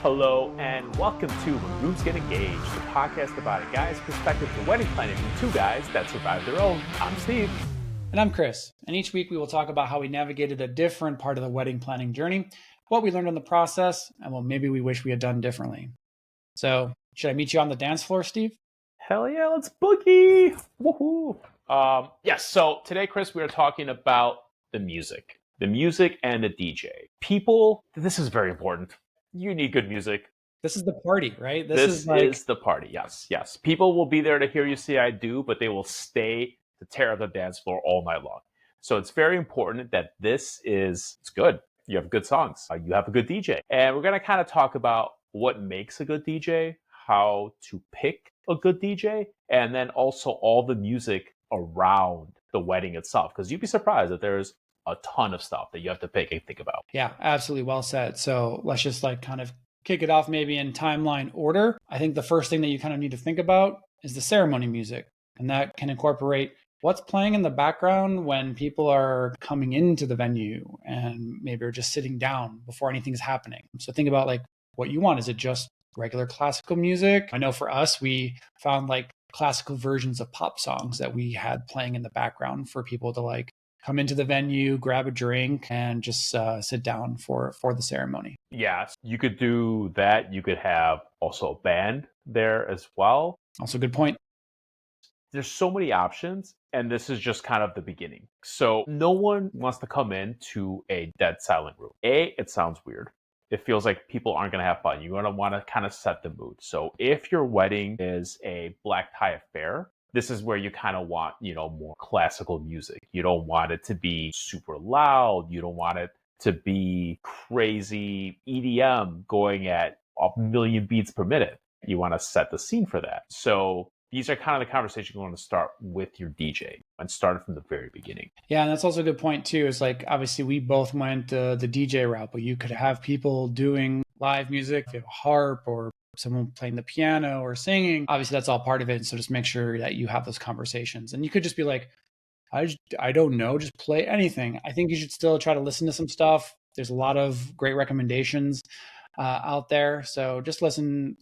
Hello and welcome to When Grooms Get Engaged, the podcast about a guy's perspective to wedding planning from two guys that survived their own. I'm Steve. And I'm Chris. And each week we will talk about how we navigated a different part of the wedding planning journey, what we learned in the process, and what maybe we wish we had done differently. So, should I meet you on the dance floor, Steve? Hell yeah, let's boogie! Woohoo! Yes, so today, Chris, we are talking about the music and the DJ. People, this is very important. You need good music. This is the party, right? This is the party, yes. People will be there to hear you say I do, but they will stay to tear up the dance floor all night long. So it's very important that it's good. You have good songs. You have a good DJ. And we're going to kind of talk about what makes a good DJ, how to pick a good DJ, and then also all the music around the wedding itself. Because you'd be surprised that there's a ton of stuff that you have to pick and think about. Yeah, absolutely well said. So let's just kind of kick it off maybe in timeline order. I think the first thing that you kind of need to think about is the ceremony music. And that can incorporate what's playing in the background when people are coming into the venue and maybe are just sitting down before anything's happening. So think about what you want. Is it just regular classical music? I know for us, we found classical versions of pop songs that we had playing in the background for people to come into the venue, grab a drink, and just sit down for the ceremony. Yeah, you could do that. You could have also a band there as well. Also, good point. There's so many options, and this is just kind of the beginning. So no one wants to come into a dead silent room. It sounds weird. It feels like people aren't going to have fun. You're going to want to kind of set the mood. So if your wedding is a black tie affair, this is where you kind of want, more classical music. You don't want it to be super loud. You don't want it to be crazy EDM going at a million beats per minute. You want to set the scene for that. So these are kind of the conversations you want to start with your DJ and start from the very beginning. Yeah, and that's also a good point too. Is obviously we both went the DJ route, but you could have people doing live music, if you have a harp or someone playing the piano or singing. Obviously, that's all part of it. So just make sure that you have those conversations. And you could just be like, I don't know, just play anything. I think you should still try to listen to some stuff. There's a lot of great recommendations out there. So just listen,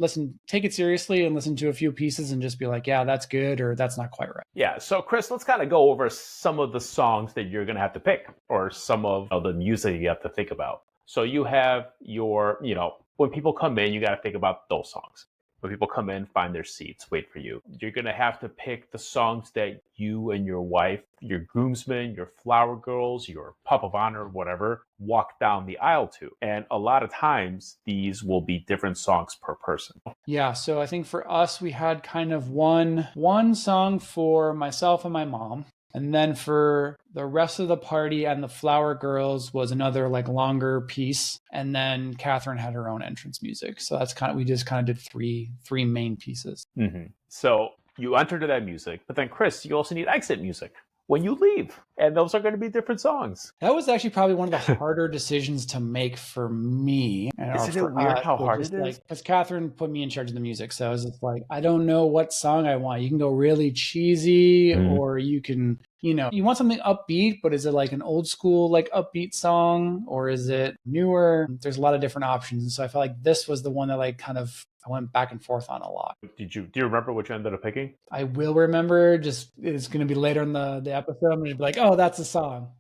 take it seriously and listen to a few pieces and just be like, yeah, that's good or that's not quite right. Yeah. So Chris, let's kind of go over some of the songs that you're going to have to pick or some of the music you have to think about. So you have your, when people come in, you got to think about those songs. When people come in, find their seats, wait for you. You're going to have to pick the songs that you and your wife, your groomsmen, your flower girls, your pup of honor, whatever, walk down the aisle to. And a lot of times, these will be different songs per person. Yeah, so I think for us, we had kind of one song for myself and my mom. And then for the rest of the party and the flower girls was another longer piece. And then Catherine had her own entrance music. So that's we just kind of did three main pieces. Mm-hmm. So you enter to that music, but then Chris, you also need exit music when you leave. And those are going to be different songs. That was actually probably one of the harder decisions to make for me. Isn't it weird how hard it is? Because Catherine put me in charge of the music. So I was just I don't know what song I want. You can go really cheesy or you can, you want something upbeat, but is it an old school, upbeat song or is it newer? There's a lot of different options. And so I felt like this was the one that I went back and forth on a lot. Do you remember what you ended up picking? I will remember. Just it's going to be later in the episode. I'm going to be like, oh, that's a song,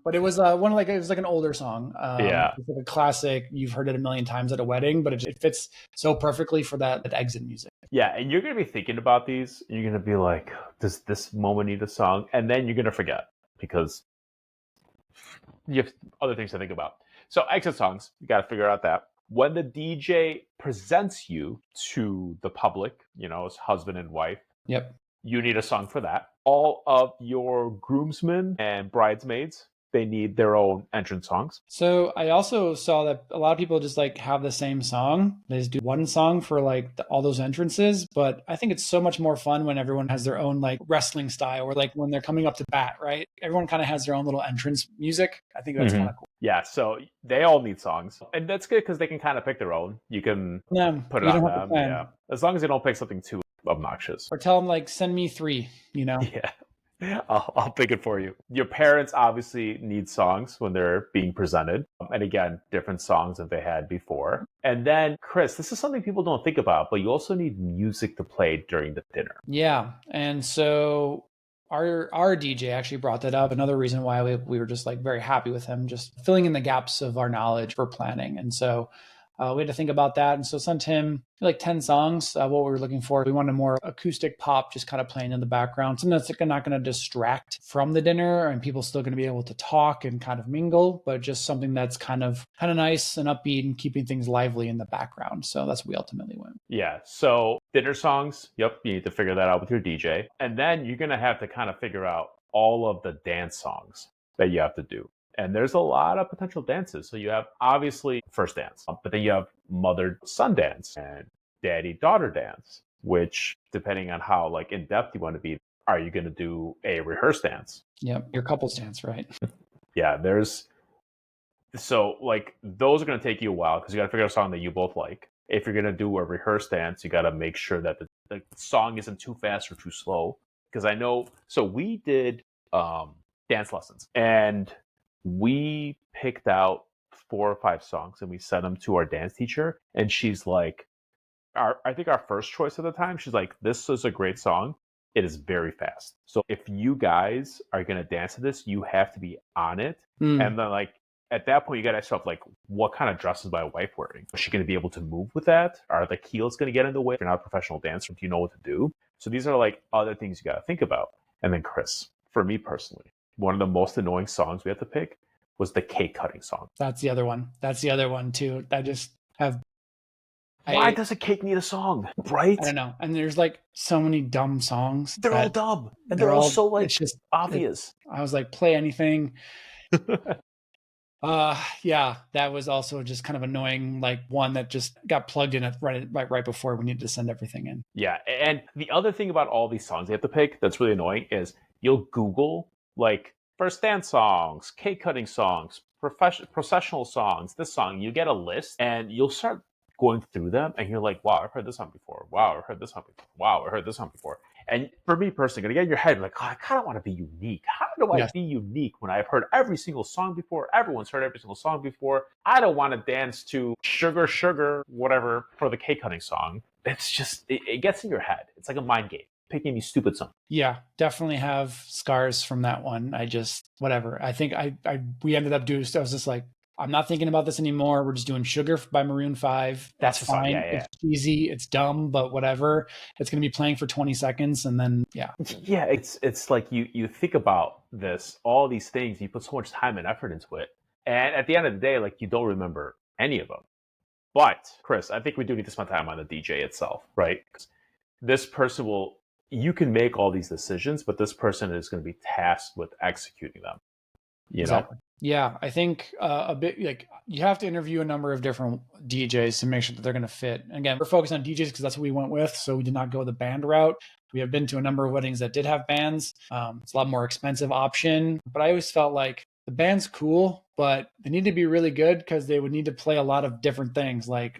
But it was it was an older song. Yeah, it's a classic. You've heard it a million times at a wedding, but it fits so perfectly for that exit music. Yeah, and you're going to be thinking about these. You're going to be like, does this moment need a song? And then you're going to forget because you have other things to think about. So exit songs, you got to figure out that. When the DJ presents you to the public, as husband and wife, yep, you need a song for that. All of your groomsmen and bridesmaids, they need their own entrance songs. So I also saw that a lot of people just have the same song. They just do one song for all those entrances. But I think it's so much more fun when everyone has their own wrestling style or when they're coming up to bat, right? Everyone kind of has their own little entrance music. I think that's kind of cool. Yeah, so they all need songs. And that's good because they can kind of pick their own. You can put it on them. Yeah. As long as they don't pick something too obnoxious. Or tell them send me 3, Yeah. I'll pick it for you. Your parents obviously need songs when they're being presented. And again, different songs that they had before. And then, Chris, this is something people don't think about, but you also need music to play during the dinner. Yeah. And so our DJ actually brought that up. Another reason why we were just like very happy with him, just filling in the gaps of our knowledge for planning. And so we had to think about that. And so sent him like 10 songs, what we were looking for. We wanted more acoustic pop, just kind of playing in the background. Something that's not going to distract from the dinner and people still going to be able to talk and kind of mingle, but just something that's kind of nice and upbeat and keeping things lively in the background. So that's what we ultimately went. Yeah. So dinner songs, yep, you need to figure that out with your DJ. And then you're going to have to kind of figure out all of the dance songs that you have to do. And there's a lot of potential dances. So you have obviously first dance, but then you have mother son dance and daddy daughter dance, which depending on how like in depth you want to be, are you going to do a rehearsed dance? Yep. Your couples dance, right? Yeah, there's so like those are going to take you a while because you got to figure out a song that you both like. If you're going to do a rehearsed dance, you got to make sure that the song isn't too fast or too slow. Because I know, so we did dance lessons and we picked out 4 or 5 songs and we sent them to our dance teacher. And she's like, I think our first choice at the time, she's like, this is a great song. It is very fast. So if you guys are going to dance to this, you have to be on it. And then like, at that point, you got to ask yourself, like, what kind of dress is my wife wearing? Is she going to be able to move with that? Are the heels going to get in the way? If you're not a professional dancer, do you know what to do? So these are like other things you got to think about. And then Chris, for me personally, one of the most annoying songs we had to pick was the cake cutting song. That's the other one. That's the other one too. I just have. Why does a cake need a song? Right? I don't know. And there's like so many dumb songs. They're all dumb. And they're all so like it's just obvious. I was like, play anything. Yeah, that was also just kind of annoying, like one that just got plugged in at right before we needed to send everything in. Yeah, and the other thing about all these songs you have to pick that's really annoying is you'll Google like first dance songs, cake cutting songs, processional songs, this song, you get a list and you'll start going through them and you're like, wow, I've heard this song before. Wow, I've heard this song before. Wow, I heard this song before. And for me personally, gonna get in your head like, oh, I kind of want to be unique. How do I be unique when I've heard every single song before? Everyone's heard every single song before. I don't want to dance to Sugar Sugar, whatever, for the cake cutting song. It's just, it gets in your head. It's like a mind game, picking these stupid songs. Yeah, definitely have scars from that one. I just, whatever. I think we ended up doing, I was just like, I'm not thinking about this anymore. We're just doing Sugar by Maroon 5. That's fine. Yeah. It's cheesy. It's dumb, but whatever. It's going to be playing for 20 seconds and then, yeah. Yeah, it's like you think about this, all these things, you put so much time and effort into it. And at the end of the day, like you don't remember any of them. But Chris, I think we do need to spend time on the DJ itself, right? Because this person you can make all these decisions, but this person is going to be tasked with executing them. You Exactly. know? Yeah, I think a bit like you have to interview a number of different DJs to make sure that they're going to fit. Again, we're focused on DJs because that's what we went with. So we did not go the band route. We have been to a number of weddings that did have bands. It's a lot more expensive option, but I always felt like the band's cool, but they need to be really good because they would need to play a lot of different things, like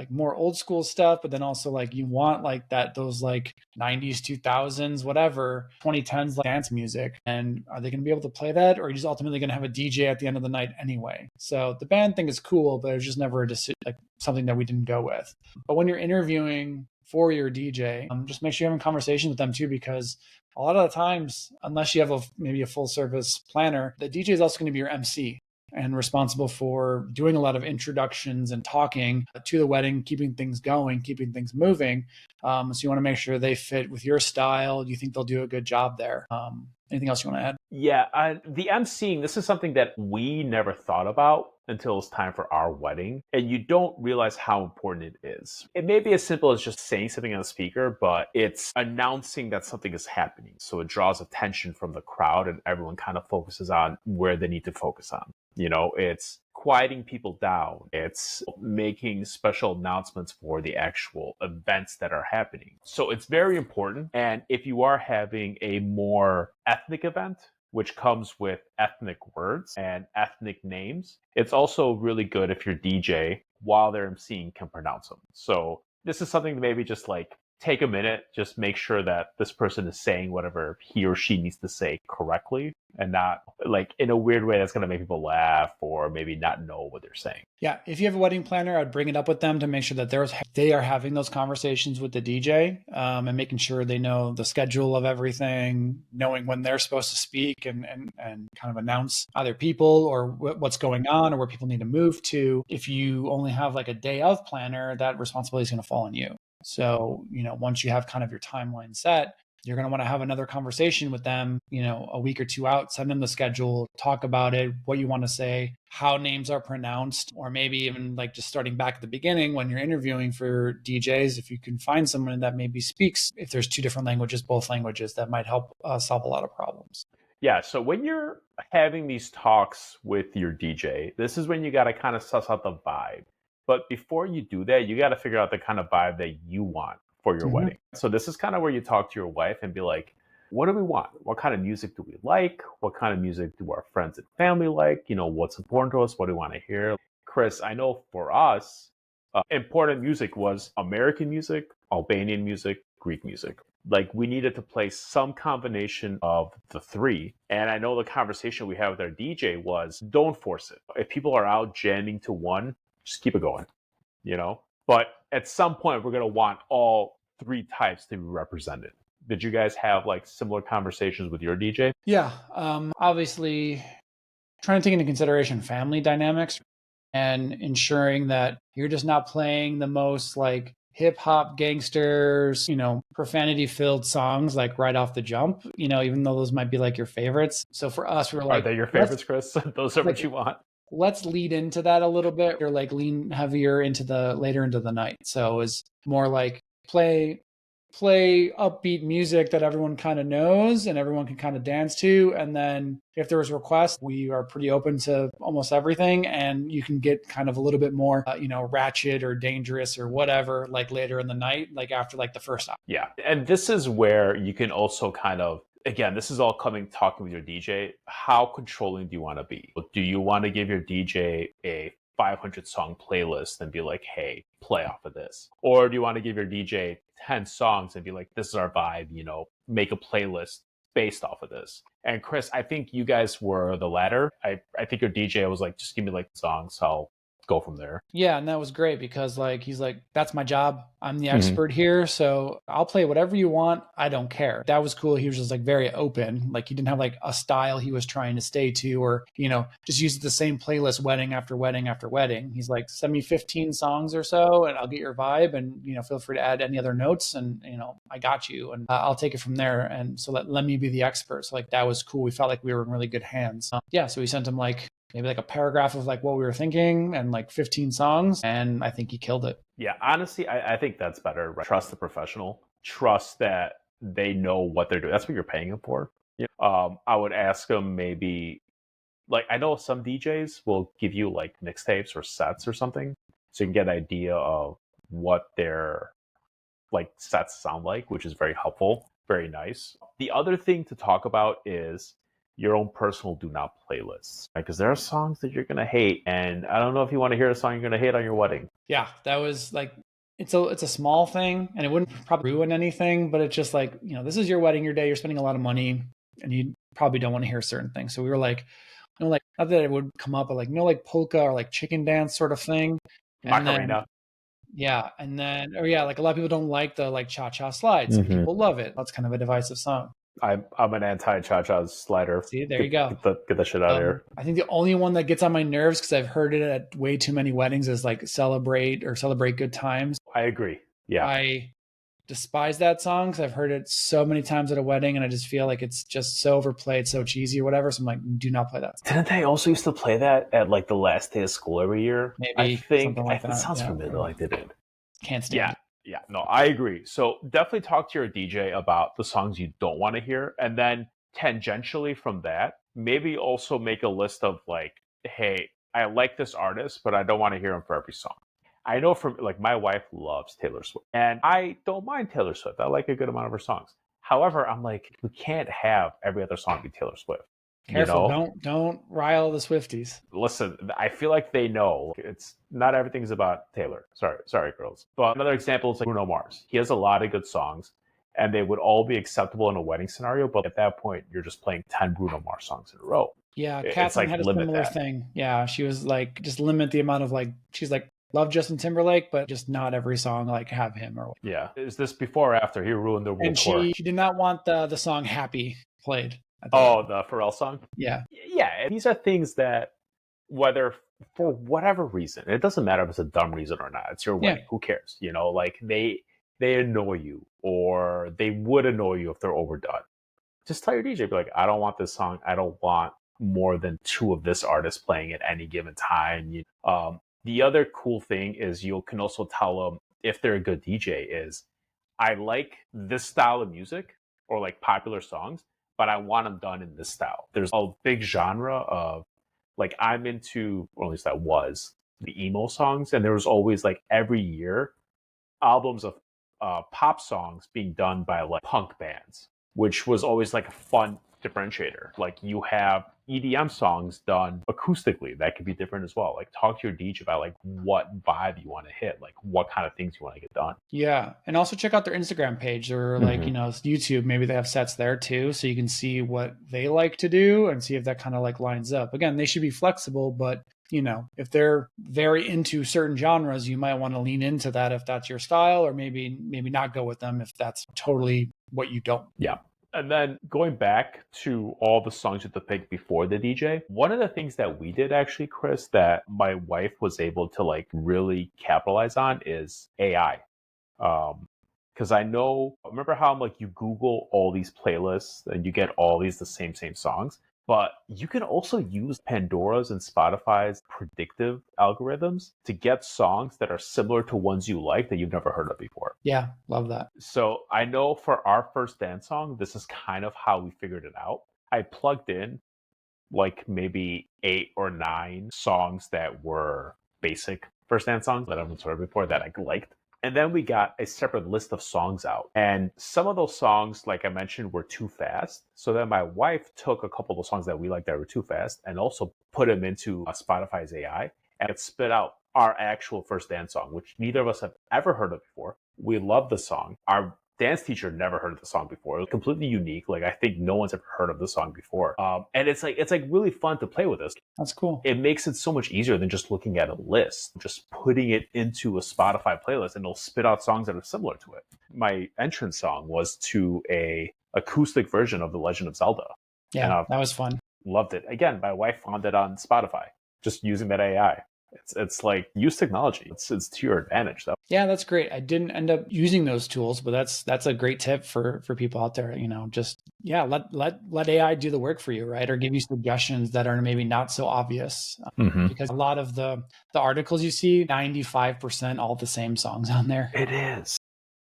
more old school stuff, but then also like you want like those like 90s, 2000s, whatever, 2010s like dance music. And are they going to be able to play that? Or are you just ultimately going to have a DJ at the end of the night anyway? So the band thing is cool, but it was just never like something that we didn't go with. But when you're interviewing for your DJ, just make sure you're having conversations with them too, because a lot of the times, unless you have maybe a full service planner, the DJ is also going to be your MC and responsible for doing a lot of introductions and talking to the wedding, keeping things going, keeping things moving. So you want to make sure they fit with your style. Do you think they'll do a good job there? Anything else you want to add? Yeah, the emceeing, this is something that we never thought about until it's time for our wedding. And you don't realize how important it is. It may be as simple as just saying something on the speaker, but it's announcing that something is happening. So it draws attention from the crowd and everyone kind of focuses on where they need to focus on. You know, it's quieting people down. It's making special announcements for the actual events that are happening. So it's very important. And if you are having a more ethnic event, which comes with ethnic words and ethnic names, it's also really good if your DJ, while they're emceeing, can pronounce them. So this is something to maybe just like take a minute, just make sure that this person is saying whatever he or she needs to say correctly and not like in a weird way that's going to make people laugh or maybe not know what they're saying. Yeah, if you have a wedding planner, I'd bring it up with them to make sure that they are having those conversations with the DJ, and making sure they know the schedule of everything, knowing when they're supposed to speak and kind of announce either people or what's going on or where people need to move to. If you only have like a day of planner, that responsibility is going to fall on you. So, once you have kind of your timeline set, you're going to want to have another conversation with them, a week or two out, send them the schedule, talk about it, what you want to say, how names are pronounced, or maybe even like just starting back at the beginning when you're interviewing for DJs, if you can find someone that maybe speaks, if there's two different languages, both languages, that might help solve a lot of problems. Yeah, so when you're having these talks with your DJ, this is when you got to kind of suss out the vibe. But before you do that, you got to figure out the kind of vibe that you want for your wedding. So this is kind of where you talk to your wife and be like, what do we want? What kind of music do we like? What kind of music do our friends and family like? What's important to us? What do we want to hear? Chris, I know for us, important music was American music, Albanian music, Greek music. Like we needed to play some combination of the three. And I know the conversation we had with our DJ was don't force it. If people are out jamming to one, just keep it going, But at some point, we're going to want all three types to be represented. Did you guys have like similar conversations with your DJ? Yeah. Obviously, trying to take into consideration family dynamics and ensuring that you're just not playing the most like hip hop gangsters, profanity filled songs like right off the jump, even though those might be like your favorites. So for us, we were like, are they your favorites, Chris? Those are what you want? Let's lead into that a little bit, or like lean heavier into the later into the night. So it's more like play upbeat music that everyone kind of knows and everyone can kind of dance to. And then if there was a request, we are pretty open to almost everything. And you can get kind of a little bit more, ratchet or dangerous or whatever, like later in the night, like after like the first hour. Yeah. And this is where you can also kind of, again, this is all talking with your DJ. How controlling do you want to be? Do you want to give your DJ a 500 song playlist and be like, hey, play off of this? Or do you want to give your DJ 10 songs and be like, this is our vibe, make a playlist based off of this? And Chris, I think you guys were the latter. I think your DJ was like, just give me like the songs, I'll go from there. Yeah, and that was great because like he's like, that's my job. I'm the expert here, so I'll play whatever you want. I don't care. That was cool. He was just like very open. Like he didn't have like a style he was trying to stay to, or just use the same playlist wedding after wedding after wedding. He's like, send me 15 songs or so, and I'll get your vibe, and feel free to add any other notes, and I got you, and I'll take it from there. And so let me be the expert. So like that was cool. We felt like we were in really good hands. So we sent him like maybe like a paragraph of like what we were thinking and like 15 songs. And I think he killed it. Yeah, honestly, I think that's better. Right? Trust the professional. Trust that they know what they're doing. That's what you're paying them for. I would ask them maybe, like, I know some DJs will give you like mixtapes or sets or something. So you can get an idea of what their like sets sound like, which is very helpful, very nice. The other thing to talk about is your own personal do not playlists, because there are songs that you're gonna hate, and I don't know if you want to hear a song you're gonna hate on your wedding. Yeah, that was like it's a small thing, and it wouldn't probably ruin anything, but it's just like this is your wedding, your day, you're spending a lot of money, and you probably don't want to hear certain things. So we were like, like not that it would come up, but like like polka or like chicken dance sort of thing, Macarena. And then like a lot of people don't like the like cha-cha slides. Mm-hmm. People love it. That's kind of a divisive song. I'm an anti-cha-cha slider. See, there you go. Get the shit out of here. I think the only one that gets on my nerves, because I've heard it at way too many weddings, is like Celebrate Good Times. I agree. Yeah. I despise that song because I've heard it so many times at a wedding, and I just feel like it's just so overplayed, so cheesy or whatever. So I'm like, do not play that song. Didn't they also used to play that at like the last day of school every year? Maybe. I think like it sounds familiar like they did. Can't stand it. Yeah, no, I agree. So definitely talk to your DJ about the songs you don't want to hear. And then tangentially from that, maybe also make a list of like, hey, I like this artist, but I don't want to hear him for every song. I know from like my wife loves Taylor Swift, and I don't mind Taylor Swift. I like a good amount of her songs. However, I'm like, we can't have every other song be Taylor Swift. You Careful, know, don't rile the Swifties. listen, I feel like they know it's not everything's about Taylor. Sorry, girls. But another example is like Bruno Mars. He has a lot of good songs, and they would all be acceptable in a wedding scenario. But at that point, you're just playing 10 Bruno Mars songs in a row. Yeah, It's Catherine like had a limit similar that. thing. Yeah, she was like, just limit the amount of like, she's like, love Justin Timberlake, but just not every song like have him or. Yeah. Is this before or after he ruined the world And tour? she did not want the song "Happy" played at the Oh, wedding. the Pharrell song? Yeah, Yeah. And these are things that, whether for whatever reason, it doesn't matter if it's a dumb reason or not. It's your yeah, wedding. Who cares? You know, like they annoy you, or they would annoy you if they're overdone. Just tell your DJ, be like, I don't want this song. I don't want more than two of this artist playing at any given time. The other cool thing is you can also tell them if they're a good DJ is I like this style of music or like popular songs, but I want them done in this style. There's a big genre of like I'm into, or at least I was, the emo songs, and there was always like every year albums of pop songs being done by like punk bands, which was always like a fun differentiator. Like you have EDM songs done acoustically that could be different as well. Like talk to your DJ about like what vibe you want to hit, like what kind of things you want to get done. yeah. And also check out their Instagram page or like, Mm-hmm. YouTube. Maybe they have sets there too. So you can see what they like to do and see if that kind of like lines up. Again, they should be flexible, but if they're very into certain genres, you might want to lean into that if that's your style, or maybe not go with them if that's totally what you don't. Yeah. And then going back to all the songs you had to pick before the DJ, one of the things that we did actually, Chris, that my wife was able to like really capitalize on is AI. Because I know, remember how like you Google all these playlists and you get all these the same songs, but you can also use Pandora's and Spotify's predictive algorithms to get songs that are similar to ones you like that you've never heard of before. Yeah, love that. So I know for our first dance song, this is kind of how we figured it out. I plugged in like maybe 8 or 9 songs that were basic first dance songs that I've heard before that I liked. And then we got a separate list of songs out. And some of those songs, like I mentioned, were too fast. So then my wife took a couple of songs that we liked that were too fast and also put them into Spotify's AI, and it spit out our actual first dance song, which neither of us have ever heard of before. We love the song. Our dance teacher never heard of the song before. It was completely unique. Like I think no one's ever heard of the song before. And it's like really fun to play with this. That's cool. It makes it so much easier than just looking at a list, just putting it into a Spotify playlist and it'll spit out songs that are similar to it. My entrance song was to a acoustic version of The Legend of Zelda. And Yeah, I that was fun. loved it. Again, my wife found it on Spotify, just using that AI. It's like use technology. It's to your advantage though. Yeah, that's great. I didn't end up using those tools, but that's a great tip for people out there. Just let AI do the work for you, right? Or give you suggestions that are maybe not so obvious, Mm-hmm. because a lot of the articles you see, 95% all the same songs on there. It is.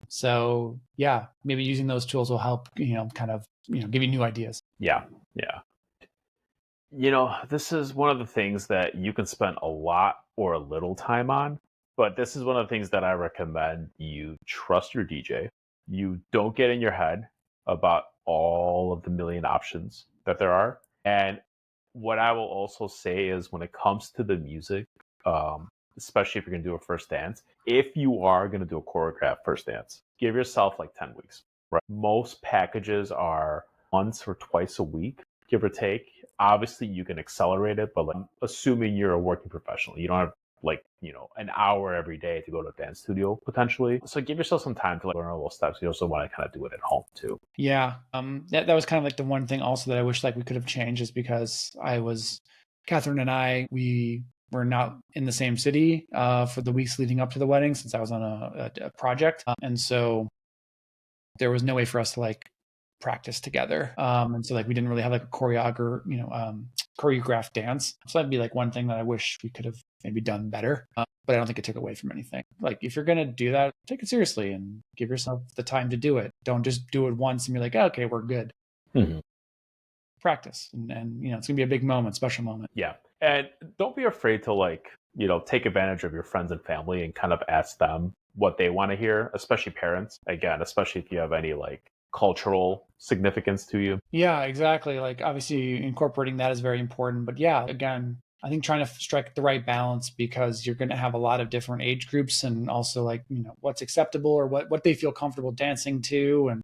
So yeah, maybe using those tools will help. Kind of give you new ideas. Yeah. This is one of the things that you can spend a lot or a little time on, but this is one of the things that I recommend you trust your DJ. You don't get in your head about all of the million options that there are. And what I will also say is when it comes to the music, especially if you're going to do a first dance, if you are going to do a choreographed first dance, give yourself like 10 weeks. Right? Most packages are once or twice a week, give or take. Obviously, you can accelerate it, but like, assuming you're a working professional, you don't have like an hour every day to go to a dance studio potentially. So give yourself some time to like learn all those steps. You also want to kind of do it at home too. Yeah. That was kind of like the one thing also that I wish like we could have changed, is because Catherine and I, we were not in the same city for the weeks leading up to the wedding, since I was on a project. And so there was no way for us to like practice together. And so like we didn't really have like a choreographed dance. So that'd be like one thing that I wish we could have maybe done better. But I don't think it took away from anything. Like if you're going to do that, take it seriously and give yourself the time to do it. Don't just do it once and be like, oh, okay, we're good. Mm-hmm. Practice. And it's going to be a big moment, special moment. Yeah. And don't be afraid to like, take advantage of your friends and family and kind of ask them what they want to hear, especially parents. Again, especially if you have any like cultural significance to you. Yeah, exactly. Like obviously incorporating that is very important. But yeah, again, I think trying to strike the right balance because you're going to have a lot of different age groups and also like, what's acceptable or what they feel comfortable dancing to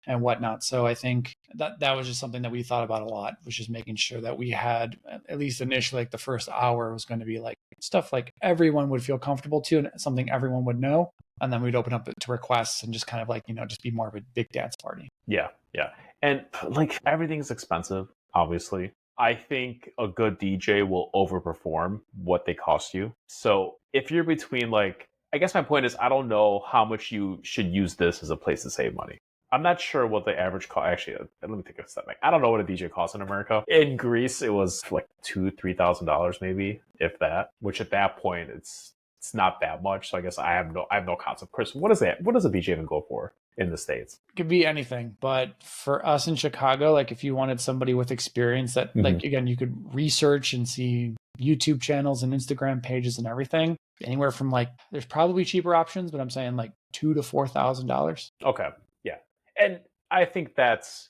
and whatnot. So I think that was just something that we thought about a lot, was just making sure that we had, at least initially, like the first hour was going to be like stuff like everyone would feel comfortable to and something everyone would know. And then we'd open up to requests and just kind of like, just be more of a big dance party. Yeah, yeah. And like everything's expensive, obviously. I think a good DJ will overperform what they cost you. So if you're between like, I guess my point is I don't know how much you should use this as a place to save money. I'm not sure what the average cost. Actually, let me take a step back. I don't know what a DJ costs in America. In Greece, it was like $2,000-3,000 maybe, if that. Which at that point, it's not that much. So I guess I have no concept. Chris, what is that? What does a DJ even go for in the States? It could be anything, but for us in Chicago, like if you wanted somebody with experience that, like again, you could research and see YouTube channels and Instagram pages and everything. Anywhere from like, there's probably cheaper options, but I'm saying like $2,000 to $4,000. Okay. Yeah. And I think that's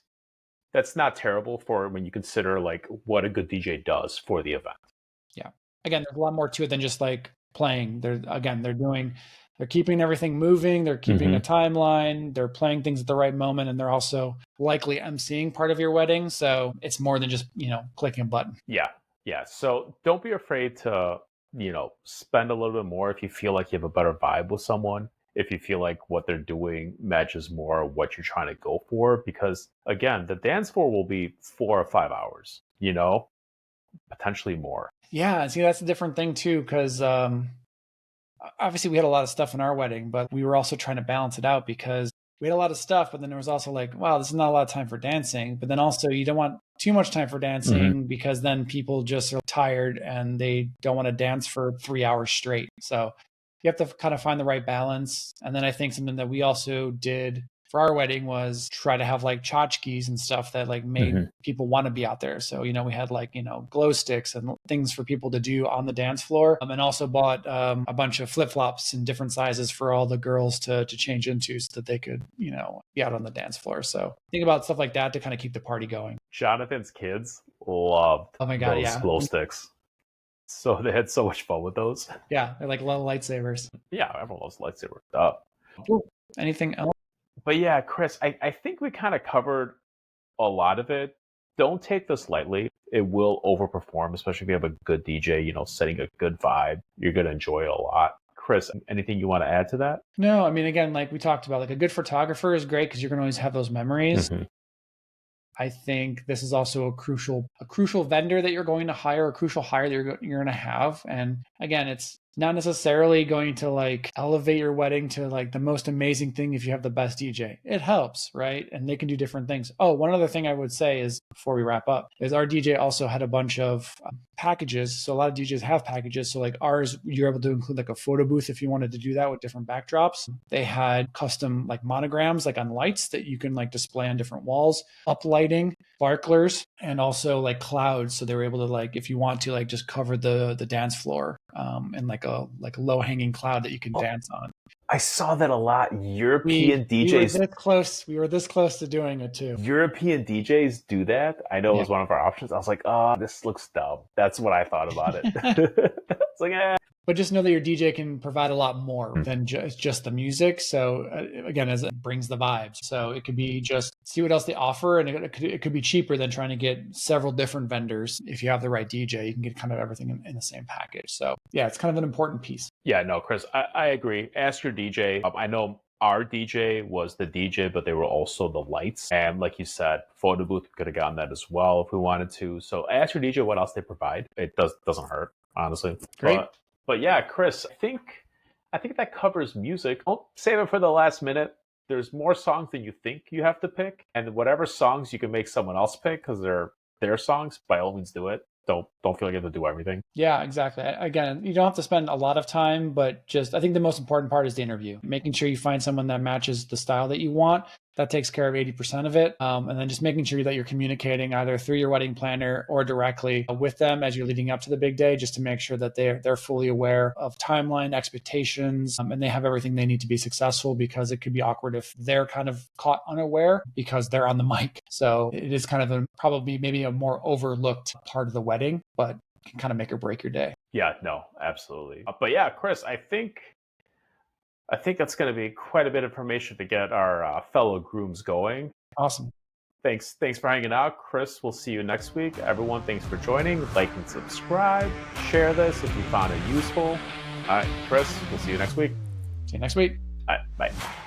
not terrible for when you consider like what a good DJ does for the event. Yeah. Again, there's a lot more to it than just like playing. They're keeping everything moving. They're keeping a timeline. They're playing things at the right moment. And they're also likely emceeing part of your wedding. So it's more than just, clicking a button. Yeah. Yeah. So don't be afraid to, spend a little bit more if you feel like you have a better vibe with someone. If you feel like what they're doing matches more what you're trying to go for. Because again, the dance floor will be 4 or 5 hours, potentially more. Yeah. See, that's a different thing too. Because, obviously we had a lot of stuff in our wedding, but we were also trying to balance it out because we had a lot of stuff, but then there was also like, wow, this is not a lot of time for dancing. But then also you don't want too much time for dancing because then people just are tired and they don't want to dance for 3 hours straight. So you have to kind of find the right balance. And then I think something that we also did for our wedding was try to have like tchotchkes and stuff that like made people want to be out there. So, we had like, glow sticks and things for people to do on the dance floor. And also bought a bunch of flip-flops in different sizes for all the girls to change into so that they could, be out on the dance floor. So think about stuff like that to kind of keep the party going. Jonathan's kids loved those glow sticks. So they had so much fun with those. Yeah, they're like little lightsabers. Yeah, everyone loves lightsabers. Anything else? But yeah, Chris, I think we kind of covered a lot of it. Don't take this lightly. It will overperform, especially if you have a good DJ, setting a good vibe. You're going to enjoy it a lot. Chris, anything you want to add to that? No, I mean, again, like we talked about, like a good photographer is great because you're going to always have those memories. I think this is also a crucial vendor that you're going to hire, a crucial hire that you're going to have. And again, it's not necessarily going to like elevate your wedding to like the most amazing thing if you have the best DJ. It helps, right? And they can do different things. Oh, one other thing I would say is, before we wrap up, is our DJ also had a bunch of packages. So a lot of DJs have packages. So like ours, you're able to include like a photo booth if you wanted to do that with different backdrops. They had custom like monograms like on lights that you can like display on different walls, uplighting, sparklers, and also like clouds. So they were able to like, if you want to like just cover the dance floor and like a low hanging cloud that you can dance on. I saw that a lot. European DJs. We were this close to doing it too. European DJs do that. I know it was one of our options. I was like, oh, this looks dumb. That's what I thought about it. It's like, But just know that your DJ can provide a lot more than just the music. So again, as it brings the vibes. So it could be just see what else they offer. And it could be cheaper than trying to get several different vendors. If you have the right DJ, you can get kind of everything in the same package. So yeah, it's kind of an important piece. Yeah, no, Chris, I agree. Ask your DJ. I know our DJ was the DJ, but they were also the lights. And like you said, photo booth could have gotten that as well if we wanted to. So ask your DJ what else they provide. It doesn't hurt, honestly. Great. But yeah, Chris, I think that covers music. Don't save it for the last minute. There's more songs than you think you have to pick. And whatever songs you can make someone else pick because they're their songs, by all means do it. Don't feel like you have to do everything. Yeah, exactly. Again, you don't have to spend a lot of time, but just I think the most important part is the interview. Making sure you find someone that matches the style that you want. That takes care of 80% of it. And then just making sure that you're communicating either through your wedding planner or directly with them as you're leading up to the big day, just to make sure that they're fully aware of timeline expectations, and they have everything they need to be successful, because it could be awkward if they're kind of caught unaware because they're on the mic. So it is kind of probably maybe a more overlooked part of the wedding, but can kind of make or break your day. Yeah, no, absolutely. But yeah, Chris, I think that's going to be quite a bit of information to get our fellow grooms going. Awesome. Thanks for hanging out, Chris. We'll see you next week. Everyone, thanks for joining. Like and subscribe. Share this if you found it useful. All right, Chris, we'll see you next week. See you next week. All right, bye.